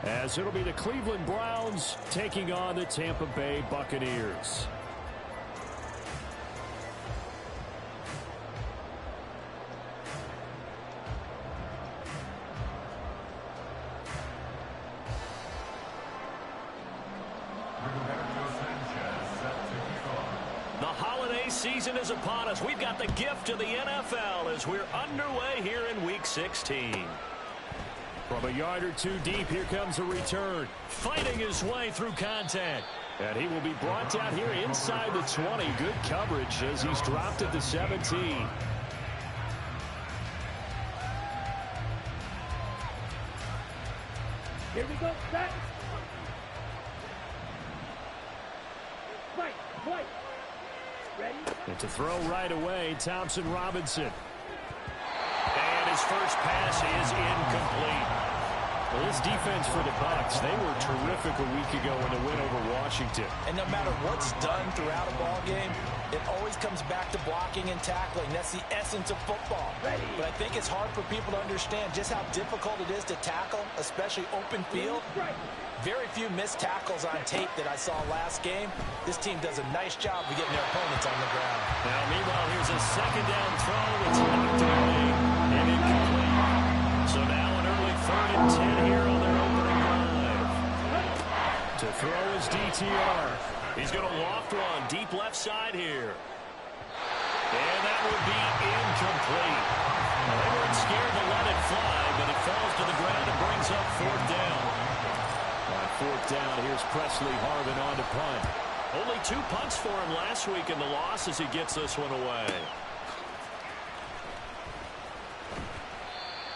as it'll be the Cleveland Browns taking on the Tampa Bay Buccaneers. The holiday season is upon us. We've got the gift of the NFL as we're underway here in Week 16. From a yard or two deep, here comes a return. Fighting his way through contact. And he will be brought down here inside the 20. Good coverage as he's dropped at the 17. Here we go, set. Fight, fight. Ready? And to throw right away, Thompson Robinson. And his first pass is incomplete. Well, this defense for the Bucs, they were terrific a week ago in the win over Washington. And no matter what's done throughout a ball game, it always comes back to blocking and tackling. That's the essence of football. But I think it's hard for people to understand just how difficult it is to tackle, especially open field. Very few missed tackles on tape that I saw last game. This team does a nice job of getting their opponents on the ground. Now, meanwhile, here's a second down throw. It's knocked away and incomplete. So now an early 3rd and 10 here on their opening drive. To throw is DTR. He's going to loft one deep left side here. And that would be incomplete. Well, they weren't scared to let it fly, but it falls to the ground and brings up 4th down. On 4th down, here's Presley Harvin on to punt. Only 2 punts for him last week in the loss as he gets this one away.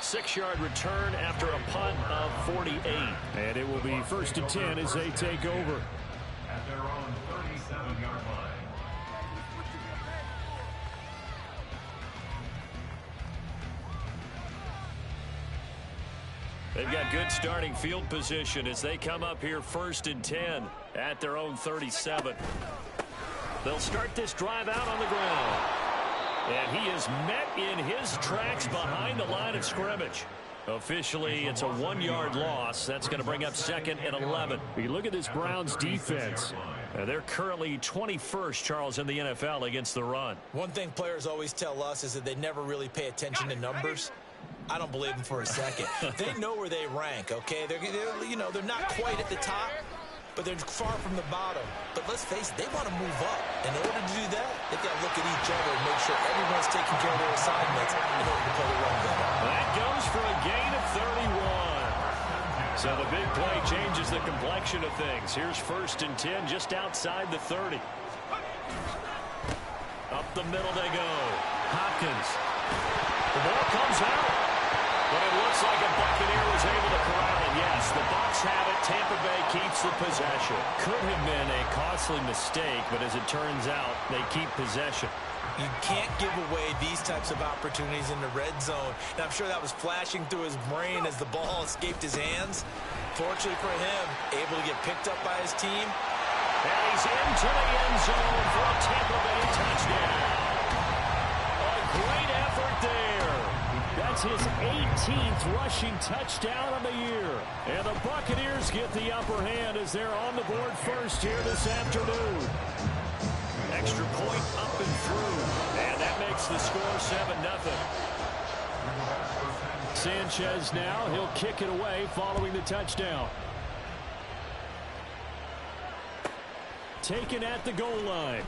6-yard return after a punt of 48. And it will be 1st and 10 as they take over. At their own 37-yard line. They've got good starting field position as they come up here 1st and 10 at their own 37. They'll start this drive out on the ground. And he is met in his tracks behind the line of scrimmage. Officially, it's a 1-yard loss. That's going to bring up 2nd and 11. You look at this Browns defense. They're currently 21st, Charles, in the NFL against the run. One thing players always tell us is that they never really pay attention to numbers. I don't believe them for a second. They know where they rank, okay? They're not quite at the top, but they're far from the bottom. But let's face it, they want to move up. In order to do that, they've got to look at each other and make sure everyone's taking care of their assignments in order to play the run game. That goes for a gain of 31. So the big play changes the complexion of things. Here's 1st and 10 just outside the 30. Up the middle they go. Hopkins. The ball comes out. But it looks like a Buccaneer was able to corral it. Yes, the Bucs have it. Tampa Bay keeps the possession. Could have been a costly mistake, but as it turns out, they keep possession. You can't give away these types of opportunities in the red zone. And I'm sure that was flashing through his brain as the ball escaped his hands. Fortunately for him, able to get picked up by his team. And he's into the end zone for a Tampa Bay touchdown. A great effort there. That's his 18th rushing touchdown of the year. And the Buccaneers get the upper hand as they're on the board first here this afternoon. Extra point up and through. And that makes the score 7-0. Sanchez now, he'll kick it away following the touchdown. Taken at the goal line.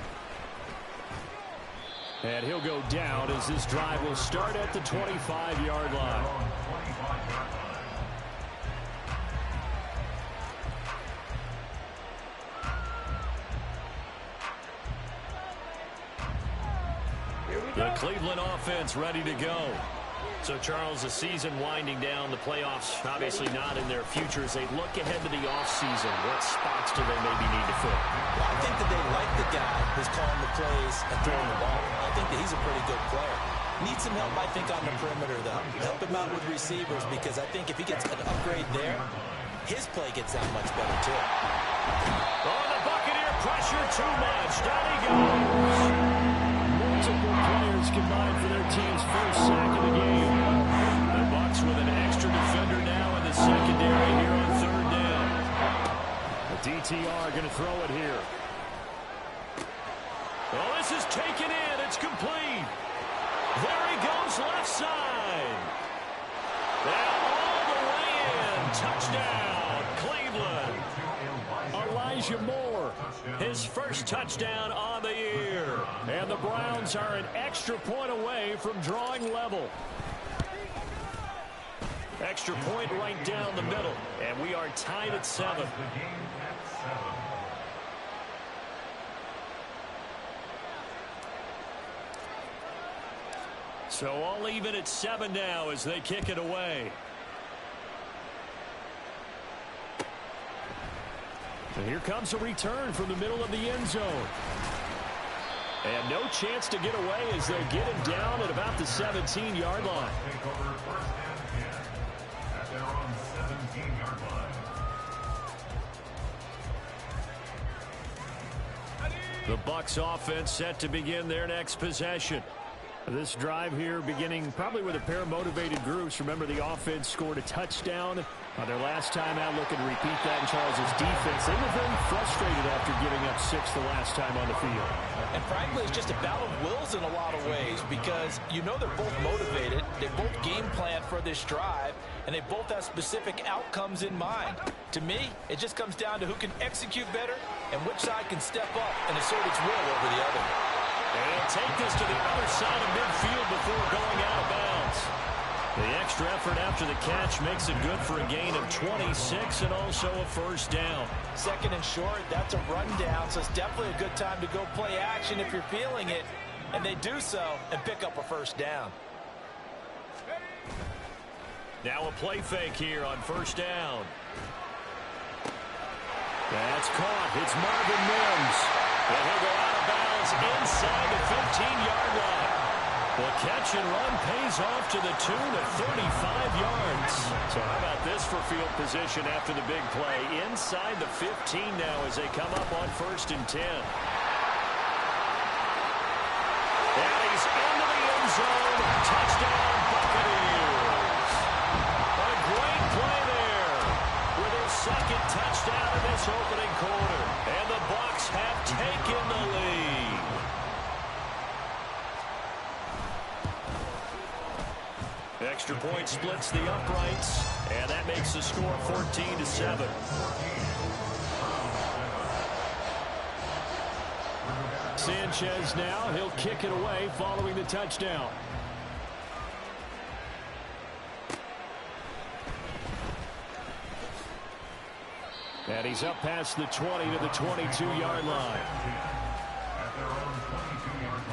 And he'll go down as this drive will start at the 25-yard line. The Cleveland offense ready to go. So, Charles, the season winding down, the playoffs obviously not in their future. As they look ahead to the offseason, what spots do they maybe need to fill? Well, I think that they like the guy who's calling the plays and throwing the ball. I think that he's a pretty good player. Needs some help, I think, on the perimeter, though. Help him out with receivers, because I think if he gets an upgrade there, his play gets that much better, too. Oh, the Buccaneer pressure too much. Down he goes. Multiple players combined for their team's first sack of the game. The Bucs with an extra defender now in the secondary here on 3rd DTR going to throw it here. Well, this is taken in. It's complete. There he goes, left side. And all the way in. Touchdown, Cleveland. Elijah Moore, his first touchdown on the year. And the Browns are an extra point away from drawing level. Extra point right down the middle. And we are tied at 7. So all even at 7 now as they kick it away. And here comes a return from the middle of the end zone. And no chance to get away as they'll get him down at about the 17-yard line. At their own 17-yard line. The Bucs offense set to begin their next possession. This drive here beginning probably with a pair of motivated groups. Remember, the offense scored a touchdown on their last time out, looking to repeat that in Charles' defense. They were very frustrated after giving up 6 the last time on the field. And frankly, it's just a battle of wills in a lot of ways because you know they're both motivated. They both game plan for this drive, and they both have specific outcomes in mind. To me, it just comes down to who can execute better and which side can step up and assert its will over the other. And he'll take this to the other side of midfield before going out of bounds. The extra effort after the catch makes it good for a gain of 26 and also a first down. Second and short, that's a rundown, so it's definitely a good time to go play action if you're feeling it. And they do so and pick up a first down. Now a play fake here on first down. That's caught. It's Marvin Mims. And he'll go out of bounds inside the 15-yard line. The catch and run pays off to the tune of 35 yards. So how about this for field position after the big play? Inside the 15 now as they come up on 1st and 10. And he's into the end zone. Touchdown, Buccaneers. A great play there with his second touchdown in this opening quarter. And the Bucs have taken the lead. Extra point splits the uprights, and that makes the score 14-7. Sanchez now, he'll kick it away following the touchdown. And he's up past the 20 to the 22-yard line. At their own 22-yard line.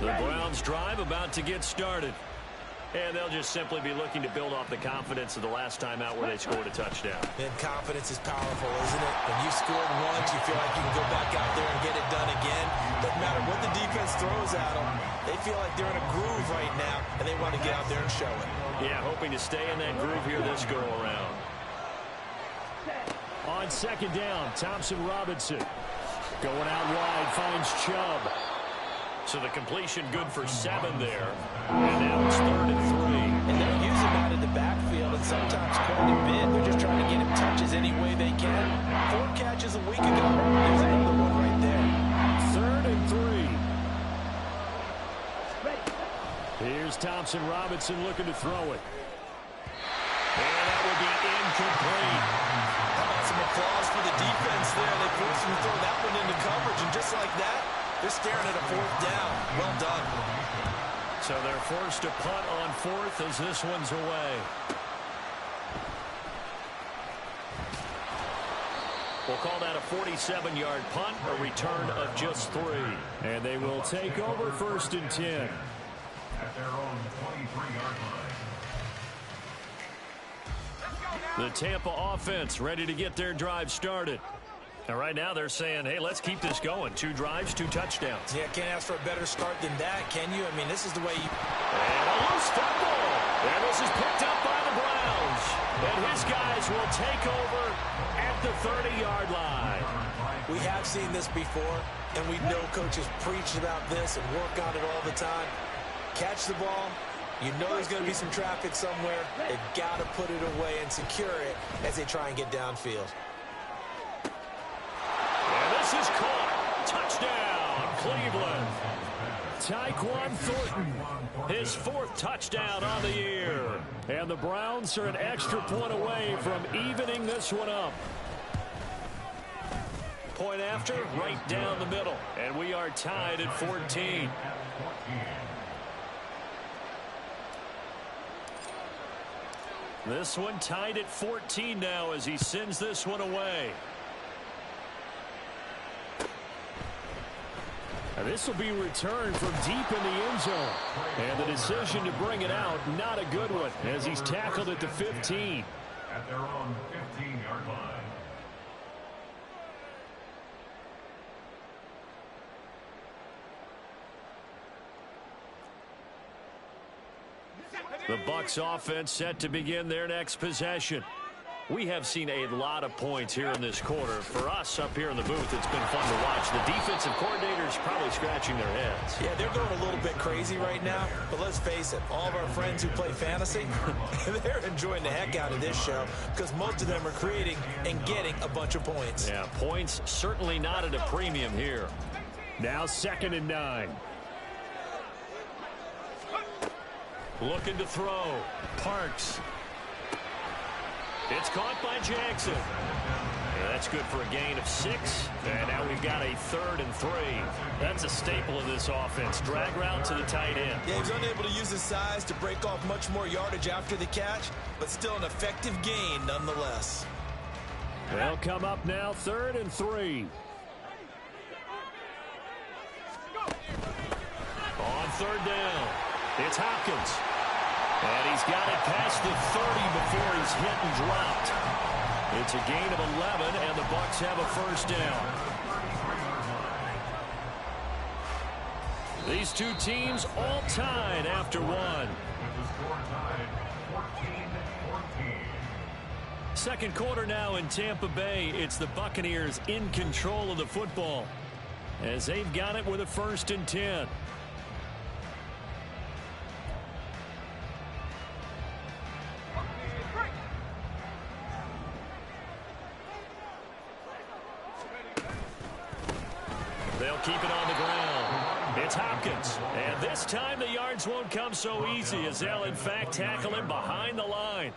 The Browns drive about to get started. And they'll just simply be looking to build off the confidence of the last time out where they scored a touchdown. And confidence is powerful, isn't it? When you scored once, you feel like you can go back out there and get it done again. Doesn't matter what the defense throws at them. They feel like they're in a groove right now, and they want to get out there and show it. Yeah, hoping to stay in that groove here this go-around. On 2nd down, Thompson Robinson. Going out wide, finds Chubb. So the completion good for 7 there. And now it's 3rd and 3. And they'll use him out in the backfield, and sometimes quite a bit. They're just trying to get him touches any way they can. 4 catches a week ago. There's another one right there. 3rd and 3. Here's Thompson Robinson looking to throw it. And that will be incomplete. How about some applause for the defense there? They forced him to throw that one into coverage, and just like that, they're staring at a 4th down. Well done. So they're forced to punt on 4th as this one's away. We'll call that a 47-yard punt, a return of just 3. And they will take over 1st and 10. At their own 23-yard line. The Tampa offense ready to get their drive started. And right now they're saying, hey, let's keep this going. 2 drives, 2 touchdowns. Yeah, can't ask for a better start than that, can you? I mean, this is the way you... And a loose football. And this is picked up by the Browns. And his guys will take over at the 30-yard line. We have seen this before, and we know coaches preach about this and work on it all the time. Catch the ball. You know there's going to be some traffic somewhere. They've got to put it away and secure it as they try and get downfield. And this is caught. Touchdown, Cleveland. Tyquan Thornton, his 4th touchdown on the year. And the Browns are an extra point away from evening this one up. Point after, right down the middle. And we are tied at 14. This one tied at 14 now as he sends this one away. And this will be returned from deep in the end zone. And the decision to bring it out, not a good one, as he's tackled at the 15. At their own 15-yard line. The Bucs offense set to begin their next possession. We have seen a lot of points here in this quarter. For us up here in the booth, it's been fun to watch. The defensive coordinators probably scratching their heads. Yeah, they're going a little bit crazy right now, but let's face it, all of our friends who play fantasy, they're enjoying the heck out of this show because most of them are creating and getting a bunch of points. Yeah, points certainly not at a premium here. Now 2nd and 9. Looking to throw. Parks. It's caught by Jackson. Yeah, that's good for a gain of 6. And now we've got a 3rd and 3. That's a staple of this offense. Drag route to the tight end. Yeah, he's unable to use his size to break off much more yardage after the catch, but still an effective gain nonetheless. They'll come up now 3rd and 3. On 3rd down, it's Hopkins. And he's got it past the 30 before he's hit and dropped. It's a gain of 11, and the Bucs have a 1st down. These two teams all tied after one. Second quarter now in Tampa Bay. It's the Buccaneers in control of the football as they've got it with a 1st and 10. They'll keep it on the ground. It's Hopkins. And this time the yards won't come so easy as they'll, in fact, tackle him behind the line.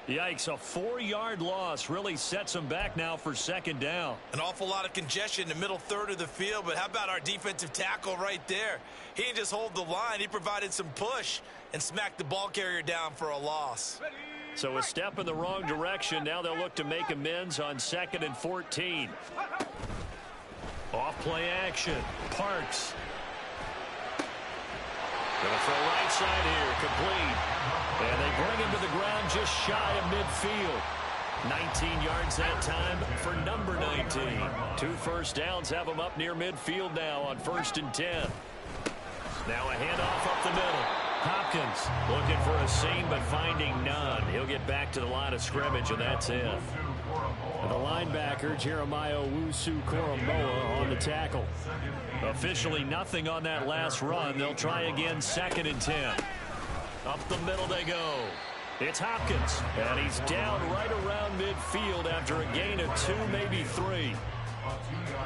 Yikes, a 4-yard loss really sets him back now for 2nd down. An awful lot of congestion in the middle third of the field, but how about our defensive tackle right there? He didn't just hold the line. He provided some push and smacked the ball carrier down for a loss. So a step in the wrong direction. Now they'll look to make amends on 2nd and 14. Off play action. Parks. Gonna throw right side here. Complete. And they bring him to the ground just shy of midfield. 19 yards that time for number 19. 2 first downs have him up near midfield now on 1st and 10. Now a handoff up the middle. Hopkins looking for a seam but finding none. He'll get back to the line of scrimmage, and that's it. And the linebacker, Jeremiah Owusu-Koramoah, on the tackle. Officially nothing on that last run. They'll try again 2nd and 10. Up the middle they go. It's Hopkins, and he's down right around midfield after a gain of 2, maybe 3.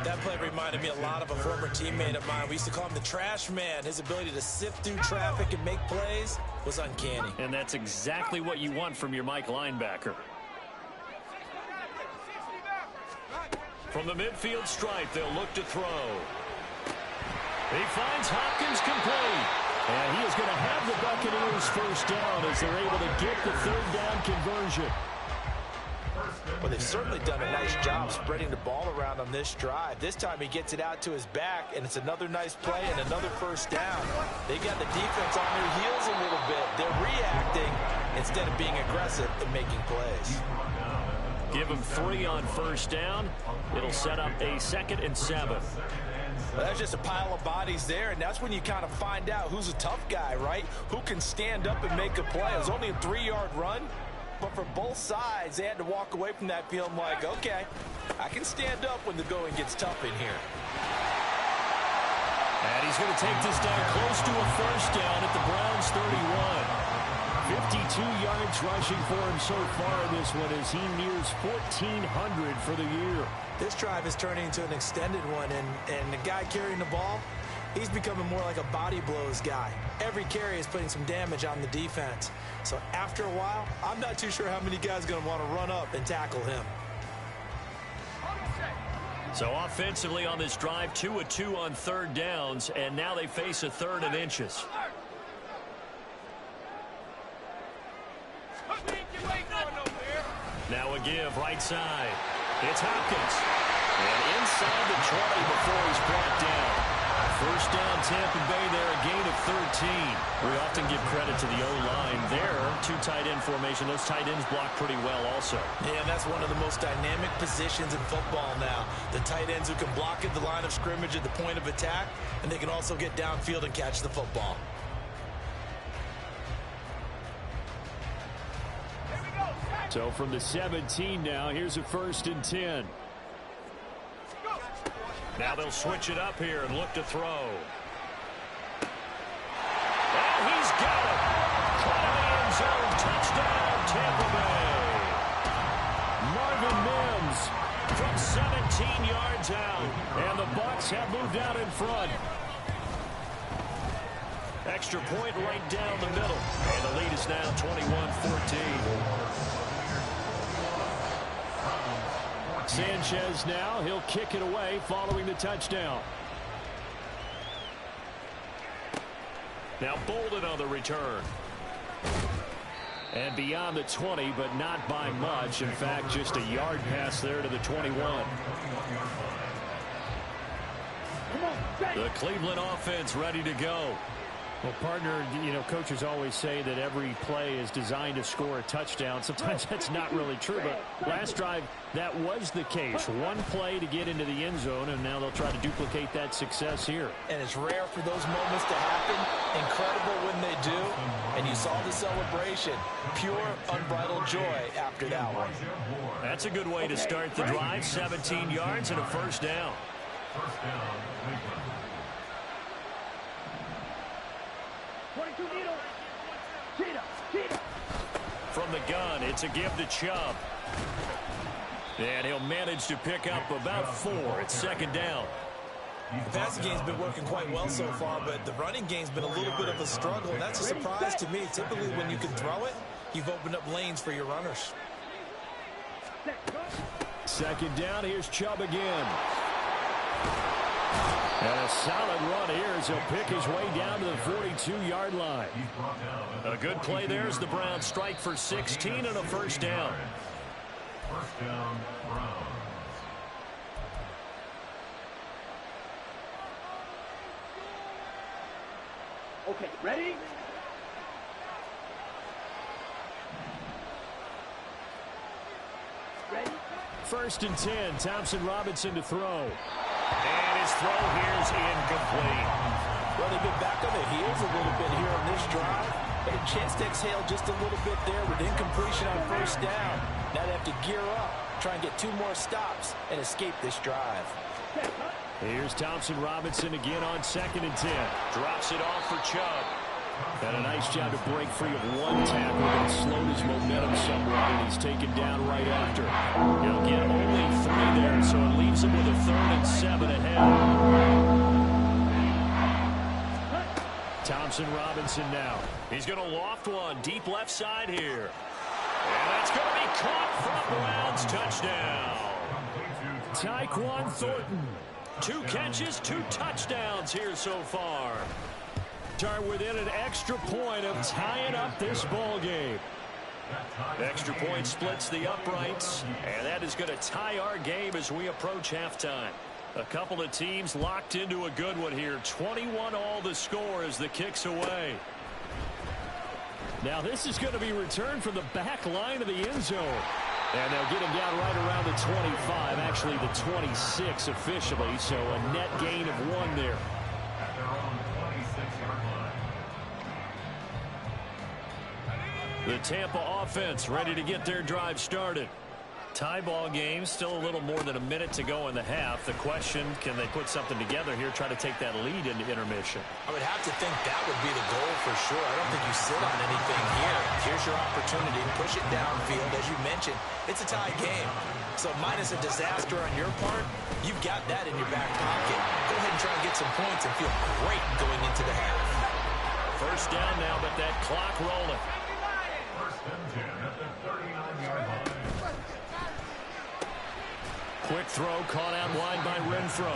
That play reminded me a lot of a former teammate of mine. We used to call him the trash man. His ability to sift through traffic and make plays was uncanny. And that's exactly what you want from your Mike linebacker. From the midfield stripe, they'll look to throw. He finds Hopkins complete. And he is going to have the Buccaneers 1st down as they're able to get the 3rd down conversion. Well, they've certainly done a nice job spreading the ball around on this drive. This time he gets it out to his back, and it's another nice play and another 1st down. They got the defense on their heels a little bit. They're reacting instead of being aggressive and making plays. Give him 3 on 1st down. It'll set up a 2nd and 7. Well, that's just a pile of bodies there, and that's when you kind of find out who's a tough guy, right? Who can stand up and make a play. It was only a 3-yard run, but for both sides, they had to walk away from that feeling like, okay, I can stand up when the going gets tough in here. And he's going to take this down close to a first down at the Browns 31. 52 yards rushing for him so far in this one as he nears 1,400 for the year. This drive is turning into an extended one, and the guy carrying the ball, he's becoming more like a body blows guy. Every carry is putting some damage on the defense. So after a while, I'm not too sure how many guys are going to want to run up and tackle him. So offensively on this drive, 2 of 2 on third downs, and now they face a third and inches. Now a give right side. It's Hopkins. And inside the 20 before he's brought down. First down Tampa Bay there, a gain of 13. We often give credit to the O-line there. 2 tight end formation. Those tight ends block pretty well also. Yeah, that's one of the most dynamic positions in football now. The tight ends who can block at the line of scrimmage at the point of attack, and they can also get downfield and catch the football. So from the 17 now, here's a 1st and 10. Now they'll switch it up here and look to throw. And he's got it. Caught in the end zone. Touchdown, Tampa Bay. Marvin Mims from 17 yards out. And the Bucs have moved out in front. Extra point right down the middle. And the lead is now 21-14. Sanchez now, he'll kick it away following the touchdown. Now Bolden on the return. And beyond the 20, but not by much. In fact, just a yard pass there to the 21. The Cleveland offense ready to go. Well, partner, you know, coaches always say that every play is designed to score a touchdown. Sometimes that's not really true, but last drive, that was the case. One play to get into the end zone, and now they'll try to duplicate that success here. And it's rare for those moments to happen. Incredible when they do. And you saw the celebration. Pure, unbridled joy after that one. That's a good way to start the drive. 17 yards and a first down. First down, Cleveland. 22 needle. Cheetah. From the gun, it's a give to Chubb. And he'll manage to pick up about 4. It's 2nd down. The passing game's been working quite well so far, but the running game's been a little bit of a struggle, and that's a surprise to me. Typically, when you can throw it, you've opened up lanes for your runners. 2nd down, here's Chubb again. And a solid run here as he'll pick his way down to the 42-yard line. A good play there as the Browns strike for 16 and a first down. First down, Browns. Okay, ready? Ready? 1st and 10, Thompson Robinson to throw. And his throw here is incomplete. Well, they've been back on their heels a little bit here on this drive. But a chance to exhale just a little bit there with incompletion on first down. Now they have to gear up, try and get 2 more stops, and escape this drive. Here's Thompson Robinson again on 2nd and 10. Drops it off for Chubb. And a nice job to break free of one tackle that slowed his momentum somewhat, and he's taken down right after. He'll get only 3 there, so it leaves him with a 3rd and 7 ahead. Thompson Robinson now. He's going to loft one deep left side here. And that's going to be caught from Browns. Touchdown. Tyquan Thornton. 2 catches, 2 touchdowns here so far. Are within an extra point of tying up this ball game. Extra point splits the uprights, and that is going to tie our game as we approach halftime. A couple of teams locked into a good one here. 21 all the score as the kick's away. Now this is going to be returned from the back line of the end zone. And they'll get him down right around the 25, actually the 26 officially, so a net gain of 1 there. At their own 26-yard line. The Tampa offense ready to get their drive started. Tie ball game, still a little more than a minute to go in the half. The question, can they put something together here, try to take that lead into intermission? I would have to think that would be the goal for sure. I don't think you sit on anything here. Here's your opportunity. Push it downfield. As you mentioned, it's a tie game. So minus a disaster on your part, you've got that in your back pocket. Go ahead and try and get some points and feel great going into the half. First down now, but that clock rolling. First and 10 at the 39-yard line. Quick throw caught out wide by Renfro.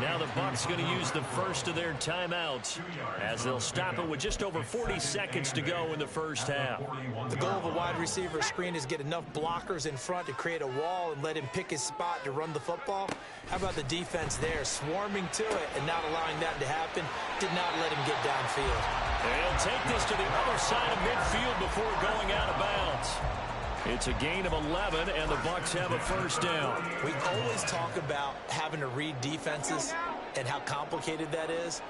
Now the Bucs going to use the first of their timeouts as they'll stop it with just over 40 seconds to go in the first half. The goal of a wide receiver screen is get enough blockers in front to create a wall and let him pick his spot to run the football. How about the defense there, swarming to it and not allowing that to happen? Did not let him get downfield. They'll take this to the other side of midfield before going out of bounds. It's a gain of 11, and the Bucs have a first down. We always talk about having to read defenses and how complicated that is.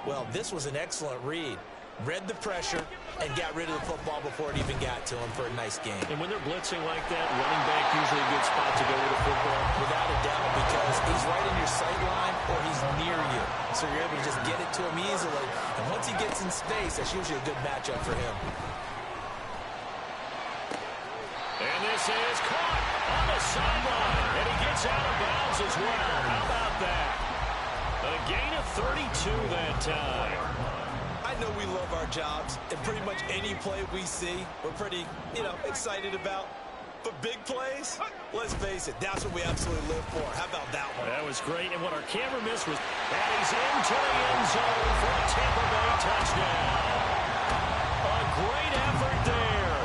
Well, this was an excellent read. Read the pressure and got rid of the football before it even got to him for a nice game. And when they're blitzing like that, running back usually a good spot to go with the football. Without a doubt, because he's right in your sight line or he's near you. So you're able to just get it to him easily. And once he gets in space, that's usually a good matchup for him. And this is caught on the sideline. And he gets out of bounds as well. How about that? A gain of 32 that time. I know we love our jobs, and pretty much any play we see, we're pretty, excited about. But big plays, let's face it, that's what we absolutely live for. How about that one? That was great. And what our camera missed was that he's into the end zone for a Tampa Bay touchdown. A great effort there.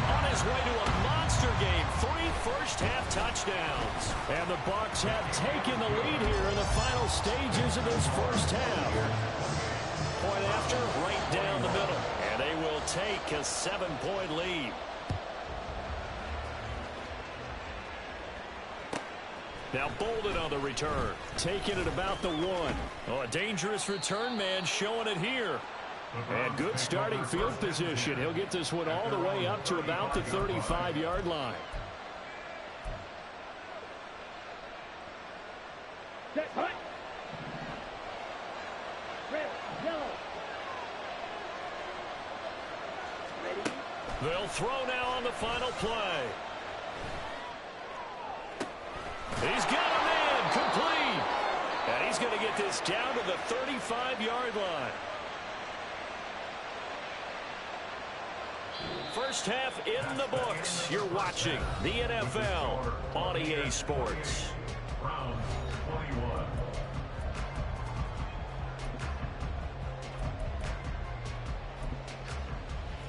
On his way to a monster game, 3 first-half touchdowns. And the Bucs have taken the lead here in the final stages of this first half. Point after, right down the middle. And they will take a 7-point lead. Now Bolden on the return. Taking it about the 1. Oh, a dangerous return man showing it here. And good starting field position. He'll get this one all the way up to about the 35-yard line. Set, hut. Red, yellow. Ready? They'll throw now on the final play. He's got a man complete. And he's going to get this down to the 35-yard line. First half in the books. You're watching the NFL on EA Sports. Round 21.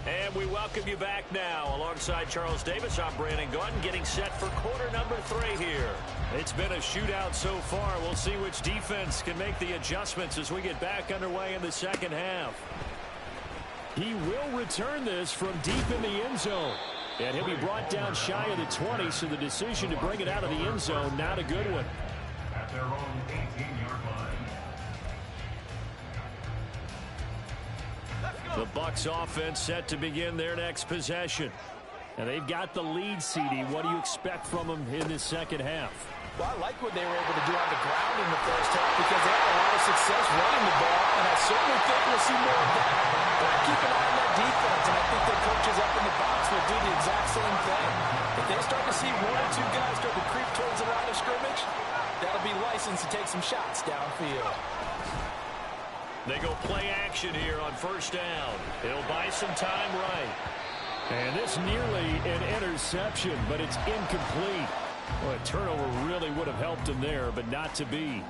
And we welcome you back now. Alongside Charles Davis, I'm Brandon Gaudin, getting set for quarter number 3 here. It's been a shootout so far. We'll see which defense can make the adjustments as we get back underway in the second half. He will return this from deep in the end zone. And he'll be brought down shy of the 20, so the decision to bring it out of the end zone, not a good one. At their own 18-yard line. The Bucs offense set to begin their next possession. And they've got the lead, CD. What do you expect from them in this second half? Well, I like what they were able to do on the ground in the first half because they had a lot of success running the ball, and I certainly think we'll see more of that. But I keep an eye on that defense, and I think their coaches up in the box will do the exact same thing. If they start to see 1 or 2 guys start to creep towards the line of scrimmage, that'll be licensed to take some shots downfield. They go play action here on first down. It'll buy some time right. And this nearly an interception, but it's incomplete. Well, a turnover really would have helped him there, but not to be.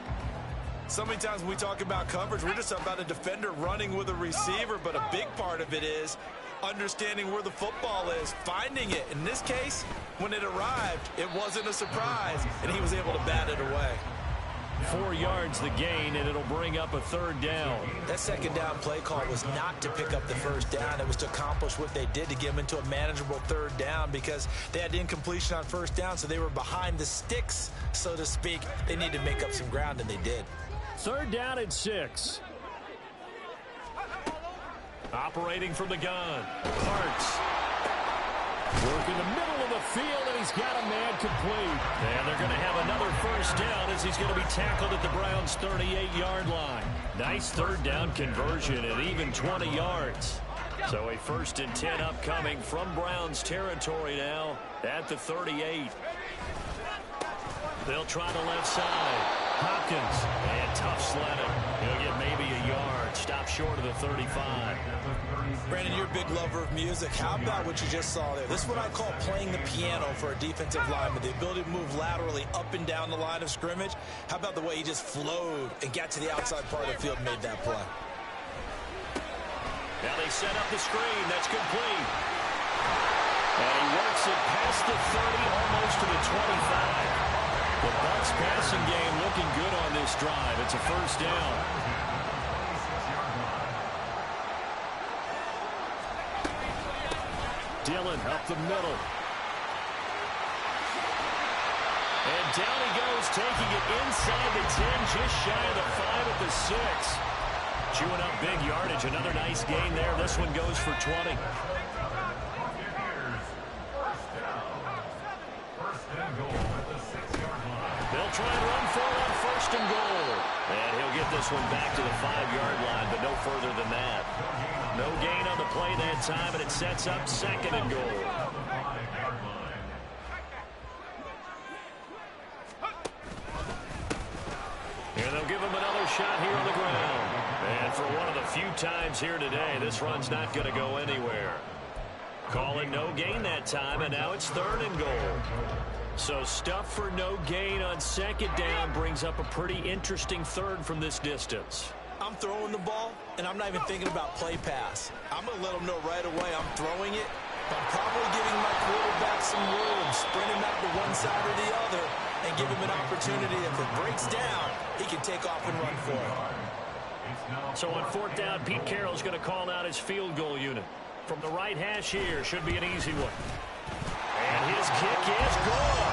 So many times when we talk about coverage, we're just about a defender running with a receiver, but a big part of it is understanding where the football is, finding it. In this case, when it arrived, it wasn't a surprise, and he was able to bat it away. 4 yards the gain, and it'll bring up a third down. That second down play call was not to pick up the first down. It was to accomplish what they did to get them into a manageable third down because they had incompletion on first down, so they were behind the sticks, so to speak. They needed to make up some ground, and they did. Third down and 6. Operating from the gun. Parks. Work in the middle of down the field, and he's got a man complete. And they're going to have another first down as he's going to be tackled at the Browns' 38-yard line. Nice third down conversion and even 20 yards. So a 1st and 10 upcoming from Browns territory now at the 38. They'll try the left side. Hopkins, and tough sledding. He'll get maybe a yard. Stop short of the 35. Brandon, you're a big lover of music. How about what you just saw there? This is what I call playing the piano for a defensive lineman. The ability to move laterally up and down the line of scrimmage. How about the way he just flowed and got to the outside part of the field and made that play? Now they set up the screen. That's complete. And he works it past the 30, almost to the 25. The Bucs passing game looking good on this drive. It's a first down. Dillon up the middle. And down he goes, taking it inside the 10, just shy of the 5 at the 6. Chewing up big yardage. Another nice gain there. This one goes for 20. They'll try and run for it on 1st and goal. And he'll get this one back to the 5-yard line, but no further than that. No gain on the play that time, and it sets up 2nd and goal. And they'll give him another shot here on the ground. And for one of the few times here today, this run's not going to go anywhere. Calling no gain that time, and now it's 3rd and goal. So stuff for no gain on 2nd down brings up a pretty interesting 3rd from this distance. I'm throwing the ball, and I'm not even thinking about play pass. I'm going to let them know right away I'm throwing it. But I'm probably giving my quarterback some room, sprint him out to one side or the other, and give him an opportunity. If it breaks down, he can take off and run for it. So on 4th down, Pete Carroll's going to call out his field goal unit. From the right hash here, should be an easy one. And his kick is good.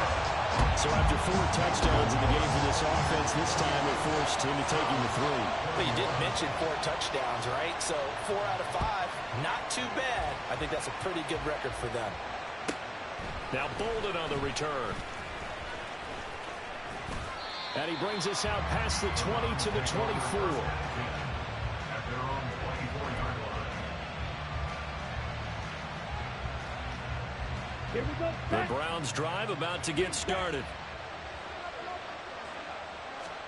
So after 4 touchdowns in the game for this offense, this time they're forced into taking the 3. But you did mention 4 touchdowns, right? So 4 out of 5, not too bad. I think that's a pretty good record for them. Now Bolden on the return. And he brings us out past the 20 to the 24. Here we go. The Browns drive about to get started.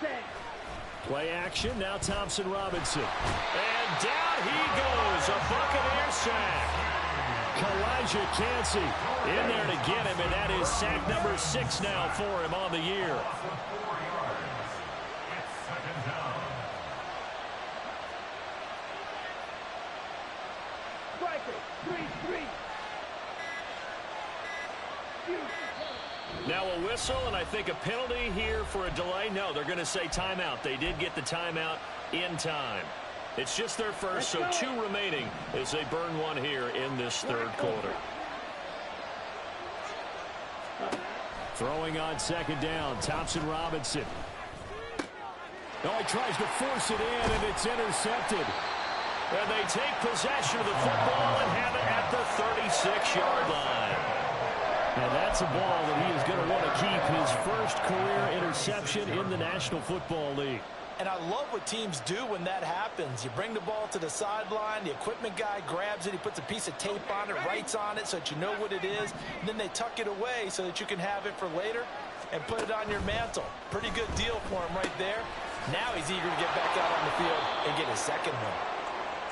Set. Play action, now Thompson Robinson. And down he goes, a Buccaneer sack. Kalijah Cansey In there to get him, and that is sack number 6 now for him on the year. Striker, 3-3. Now a whistle, and I think a penalty here for a delay. No, they're going to say timeout. They did get the timeout in time. It's just their first, so 2 remaining as they burn one here in this 3rd quarter. throwing on 2nd down. Thompson Robinson. Oh, he tries to force it in, and it's intercepted. And they take possession of the football and have it at the 36-yard line. And that's a ball that he is going to want to keep, his first career interception in the National Football League. And I love what teams do when that happens. You bring the ball to the sideline, the equipment guy grabs it, he puts a piece of tape on it, writes on it so that you know what it is, and then they tuck it away so that you can have it for later and put it on your mantle. Pretty good deal for him right there. Now he's eager to get back out on the field and get his 2nd one.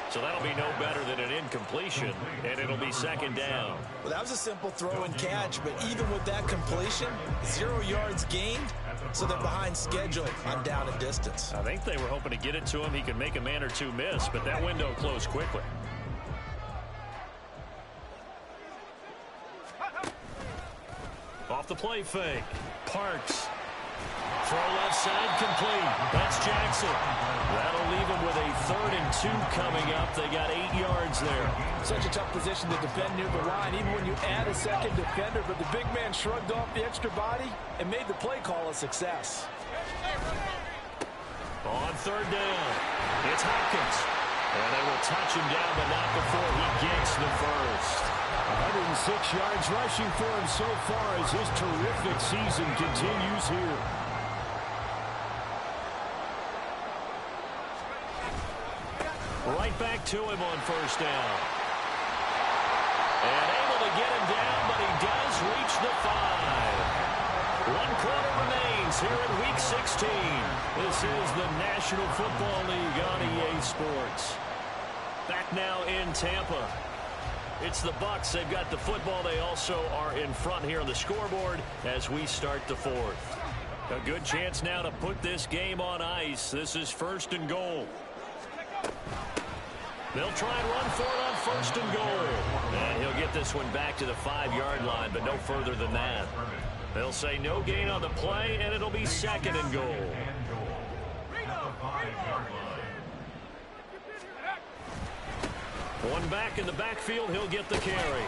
So that'll be no better than an incompletion, and it'll be 2nd down. Well, that was a simple throw and catch, but even with that completion, 0 yards gained, so they're behind schedule on down and distance. I think they were hoping to get it to him. He could make a man or 2 miss, but that window closed quickly. Off the play fake. Parks. Throw left side complete. That's Jackson. That'll leave him with a 3rd and 2 coming up. They got 8 yards there. Such a tough position to defend near the line, even when you add a 2nd defender. But the big man shrugged off the extra body and made the play call a success. On 3rd down, it's Hopkins. And they will They'll touch him down, but not before he gets the first. 106 yards rushing for him so far as his terrific season continues here. Right back to him on first down. And able to get him down, but he does reach the 5. 1 quarter remains here in Week 16. This is the National Football League on EA Sports. Back now in Tampa. It's the Bucs. They've got the football. They also are in front here on the scoreboard as we start the fourth. A good chance now to put this game on ice. This is 1st and goal. They'll try and run for it on 1st and goal. And he'll get this one back to the 5-yard line, but no further than that. They'll say no gain on the play, and it'll be 2nd and goal. One back in the backfield, he'll get the carry.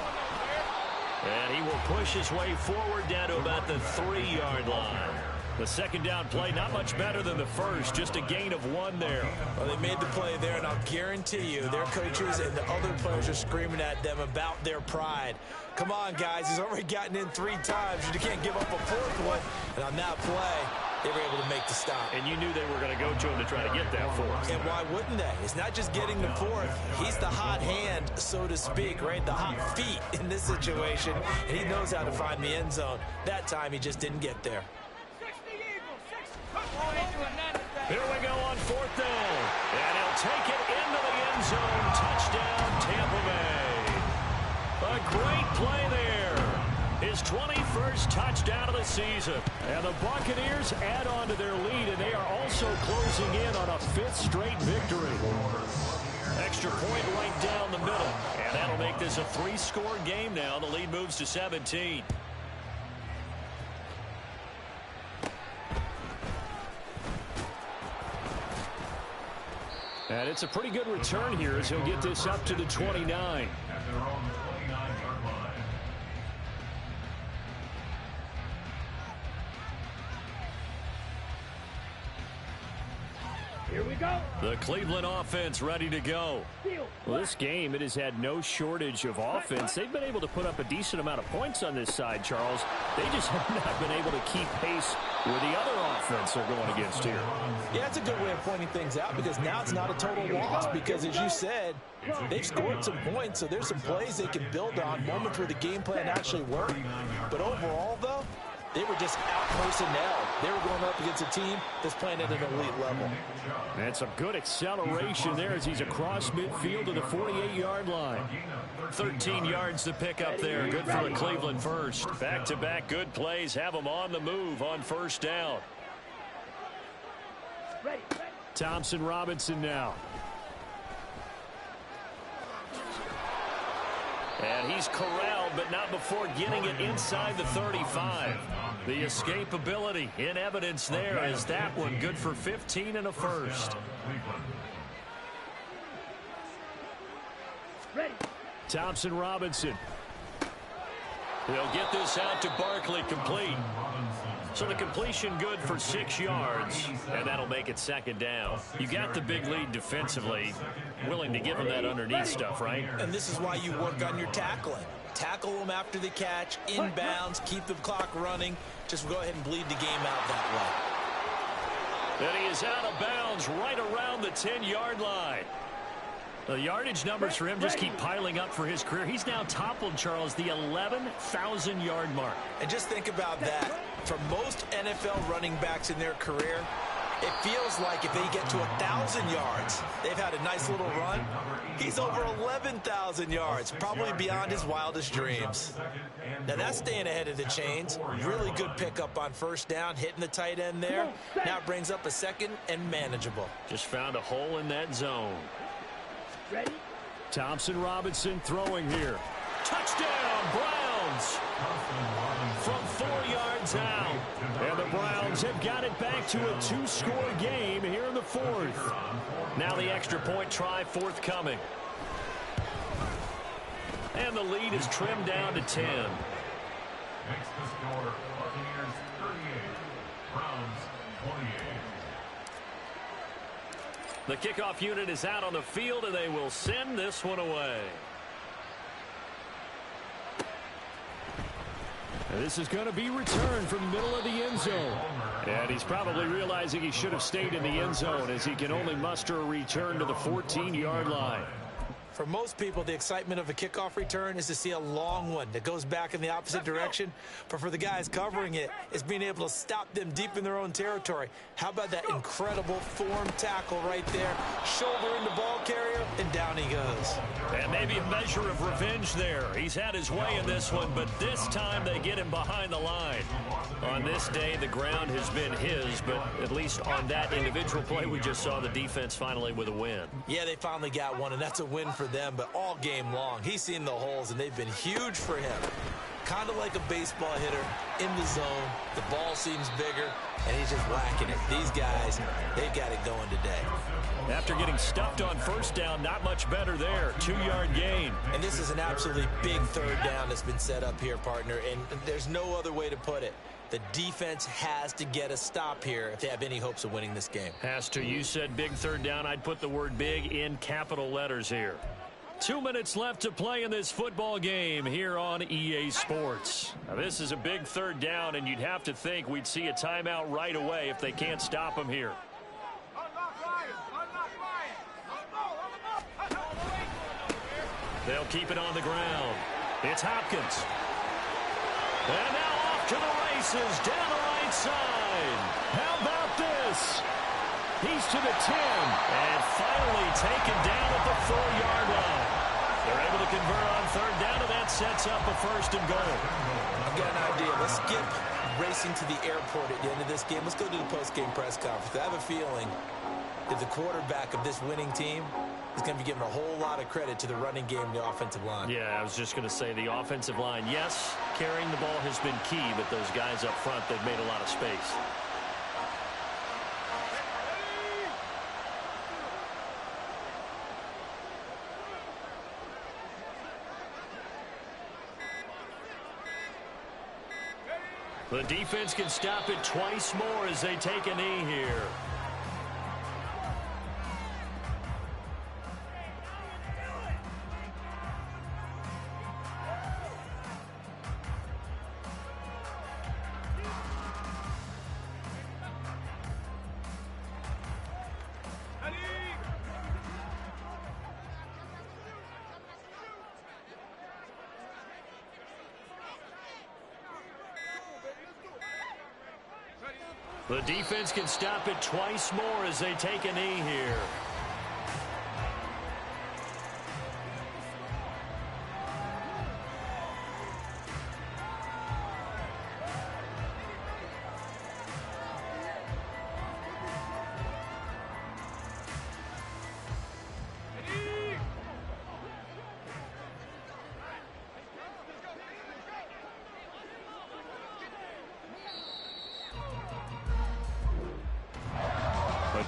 And he will push his way forward down to about the 3-yard line. The 2nd down play, not much better than the first, just a gain of 1 there. Well, they made the play there, and I'll guarantee you their coaches and the other players are screaming at them about their pride. Come on, guys. He's already gotten in 3 times. You can't give up a 4th one. And on that play, they were able to make the stop. And you knew they were going to go to him to try to get that 4th. And why wouldn't they? It's not just getting the 4th. He's the hot hand, so to speak, right? The hot feet in this situation. And he knows how to find the end zone. That time, he just didn't get there. Here we go on 4th down. And he'll take it into the end zone. Touchdown, Tampa Bay. A great play there. His 21st touchdown of the season. And the Buccaneers add on to their lead, and they are also closing in on a 5th straight victory. Extra point right down the middle. And that'll make this a 3-score game now. The lead moves to 17. And it's a pretty good return here as he'll get this up to the 29. Here we go. The Cleveland offense ready to go. Well, this game, it has had no shortage of offense. They've been able to put up a decent amount of points on this side, Charles. They just have not been able to keep pace with the other offense they're going against here. Yeah, it's a good way of pointing things out because now it's not a total loss because, as you said, they've scored some points, so there's some plays they can build on, moments where the game plan actually worked. But overall, though, they were just out-personnel. They were going up against a team that's playing at an elite level. And some good acceleration there as he's across midfield to the 48-yard line. 13 yards to pick up there. Good for a Cleveland first. Back-to-back good plays have them on the move on 1st down. Thompson Robinson now. And he's corralled, but not before getting it inside the 35. The escapability in evidence there is that one good for 15 and a first. Thompson Robinson. They'll get this out to Barkley, complete. So the completion good for 6 yards, and that'll make it 2nd down. You got the big lead defensively, willing to give them that underneath stuff, right? And this is why you work on your tackling. Tackle them after the catch, inbounds, keep the clock running. Just go ahead and bleed the game out that way. And he is out of bounds right around the 10-yard line. The yardage numbers for him just keep piling up for his career. He's now toppled, Charles, the 11,000-yard mark. And just think about that. For most NFL running backs in their career, it feels like if they get to 1,000 yards, they've had a nice little run. He's over 11,000 yards, probably beyond his wildest dreams. Now that's staying ahead of the chains. Really good pickup on 1st down, hitting the tight end there. Now it brings up a 2nd and manageable. Just found a hole in that zone. Ready? Thompson Robinson throwing here. Touchdown, Browns! From 4 yards out. And the Browns have got it back to a 2-score game here in the 4th. Now the extra point try forthcoming. And the lead is trimmed down to 10. Makes the score Buccaneers 38, Browns 28. The kickoff unit is out on the field, and they will send this one away. And this is going to be returned from the middle of the end zone. And he's probably realizing he should have stayed in the end zone as he can only muster a return to the 14-yard line. For most people, the excitement of a kickoff return is to see a long one that goes back in the opposite direction. But for the guys covering it, it's being able to stop them deep in their own territory. How about that incredible form tackle right there? Shoulder in the ball carrier, and down he goes. And maybe a measure of revenge there. He's had his way in this one, but this time they get him behind the line. On this day, the ground has been his, but at least on that individual play, we just saw the defense finally with a win. Yeah, they finally got one, and that's a win for them, but all game long, he's seen the holes, and they've been huge for him. Kind of like a baseball hitter in the zone. The ball seems bigger, and he's just whacking it. These guys, they've got it going today. After getting stuffed on first down, not much better there. 2-yard gain. And this is an absolutely big third down that's been set up here, partner, and there's no other way to put it. The defense has to get a stop here if they have any hopes of winning this game. Has to. You said big third down. I'd put the word big in capital letters here. 2 minutes left to play in this football game here on EA Sports. Now, this is a big third down, and you'd have to think we'd see a timeout right away if they can't stop him here. They'll keep it on the ground. It's Hopkins. And now off to the races down the right side. How about this? He's to the 10 and finally taken down at the 4-yard line. They're able to convert on third down, and that sets up a 1st and goal. I've got an idea. Let's skip racing to the airport at the end of this game. Let's go to the post-game press conference. I have a feeling that the quarterback of this winning team is going to be given a whole lot of credit to the running game and the offensive line. Yeah, I was just going to say the offensive line. Yes, carrying the ball has been key, but those guys up front, they've made a lot of space. The defense can stop it twice more as they take a knee here. The defense can stop it twice more as they take a knee here.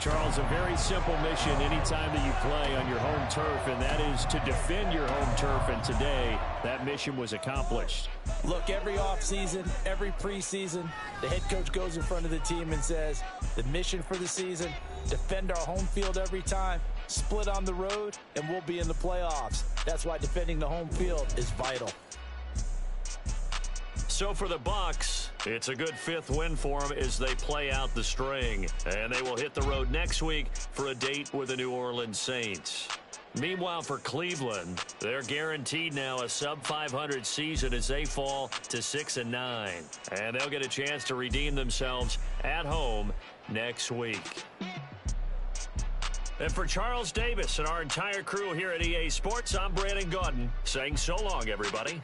Charles, a very simple mission anytime that you play on your home turf, and that is to defend your home turf, and today that mission was accomplished. Look, every offseason, every preseason, the head coach goes in front of the team and says, the mission for the season, defend our home field every time, split on the road, and we'll be in the playoffs. That's why defending the home field is vital. So for the Bucs, it's a good 5th win for them as they play out the string. And they will hit the road next week for a date with the New Orleans Saints. Meanwhile, for Cleveland, they're guaranteed now a sub-500 season as they fall to 6-9. And they'll get a chance to redeem themselves at home next week. And for Charles Davis and our entire crew here at EA Sports, I'm Brandon Gaudin saying so long, everybody.